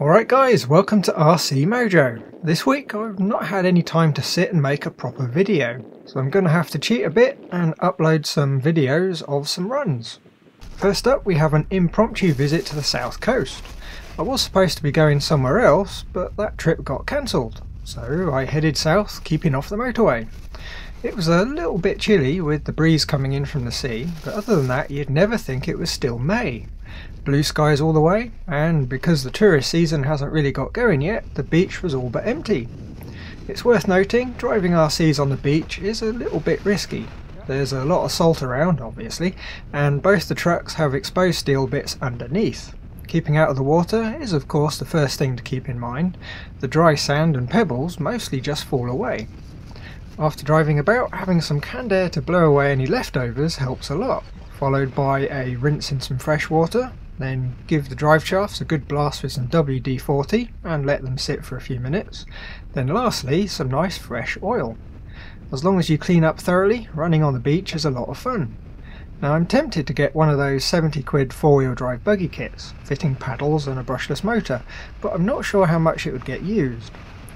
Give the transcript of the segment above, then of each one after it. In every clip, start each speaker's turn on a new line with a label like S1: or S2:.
S1: Alright guys, welcome to RC Mojo. This week I've not had any time to sit and make a proper video, so I'm going to have to cheat a bit and upload some videos of some runs. First up we have an impromptu visit to the south coast. I was supposed to be going somewhere else, but that trip got cancelled, so I headed south, keeping off the motorway. It was a little bit chilly with the breeze coming in from the sea, but other than that you'd never think it was still May. Blue skies all the way, and because the tourist season hasn't really got going yet, the beach was all but empty. It's worth noting, driving RCs on the beach is a little bit risky. There's a lot of salt around, obviously, and both the trucks have exposed steel bits underneath. Keeping out of the water is of course the first thing to keep in mind. The dry sand and pebbles mostly just fall away. After driving about, having some canned air to blow away any leftovers helps a lot, followed by a rinse in some fresh water, then give the drive shafts a good blast with some WD-40 and let them sit for a few minutes, then lastly some nice fresh oil. As long as you clean up thoroughly, running on the beach is a lot of fun. Now I'm tempted to get one of those 70 quid 4-wheel drive buggy kits, fitting paddles and a brushless motor, but I'm not sure how much it would get used.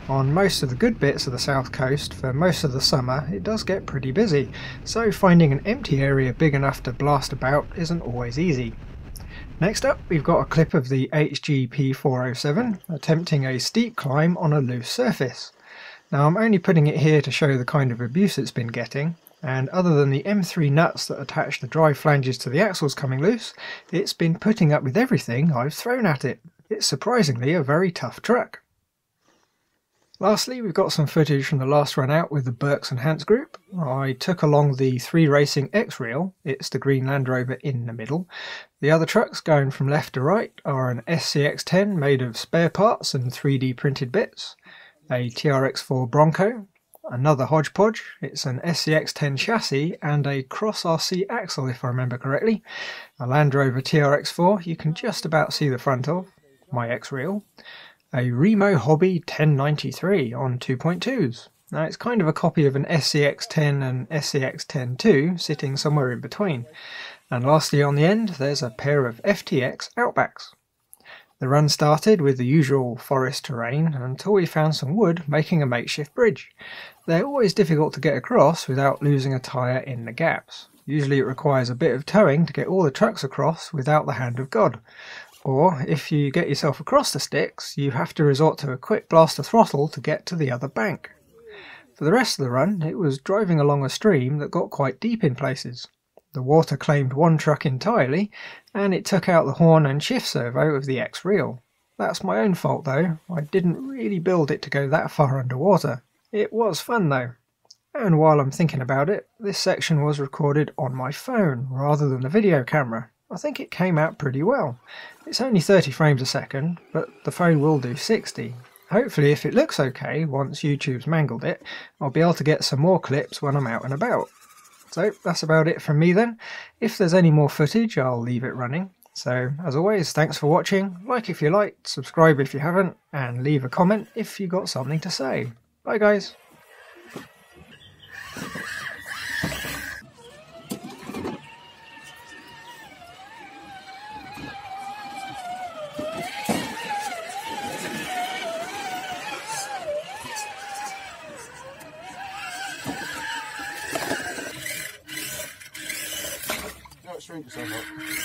S1: On most of the good bits of the south coast, for most of the summer, it does get pretty busy, so finding an empty area big enough to blast about isn't always easy. Next up, we've got a clip of the HGP 407 attempting a steep climb on a loose surface. Now I'm only putting it here to show the kind of abuse it's been getting, and other than the M3 nuts that attach the drive flanges to the axles coming loose, it's been putting up with everything I've thrown at it. It's surprisingly a very tough truck. Lastly, we've got some footage from the last run out with the Burks and Hans group. I took along the 3 Racing X-Reel, it's the green Land Rover in the middle. The other trucks going from left to right are an SCX-10 made of spare parts and 3D printed bits, a TRX-4 Bronco, another hodgepodge, it's an SCX-10 chassis and a Cross RC axle if I remember correctly, a Land Rover TRX-4 you can just about see the front of, my X-Reel, a Remo Hobby 1093 on 2.2s. Now it's kind of a copy of an SCX-10 and SCX-10-2 sitting somewhere in between. And lastly on the end there's a pair of FTX Outbacks. The run started with the usual forest terrain until we found some wood making a makeshift bridge. They're always difficult to get across without losing a tyre in the gaps. Usually it requires a bit of towing to get all the trucks across without the hand of God. Or, if you get yourself across the sticks, you have to resort to a quick blast of throttle to get to the other bank. For the rest of the run, it was driving along a stream that got quite deep in places. The water claimed one truck entirely, and it took out the horn and shift servo of the X-Reel. That's my own fault though, I didn't really build it to go that far underwater. It was fun though. And while I'm thinking about it, this section was recorded on my phone rather than a video camera. I think it came out pretty well. It's only 30 frames a second, but the phone will do 60. Hopefully if it looks okay once YouTube's mangled it, I'll be able to get some more clips when I'm out and about. So that's about it from me then. If there's any more footage I'll leave it running. So as always, thanks for watching, like if you liked, subscribe if you haven't, and leave a comment if you got something to say. Bye guys!
S2: Don't shrink yourself up.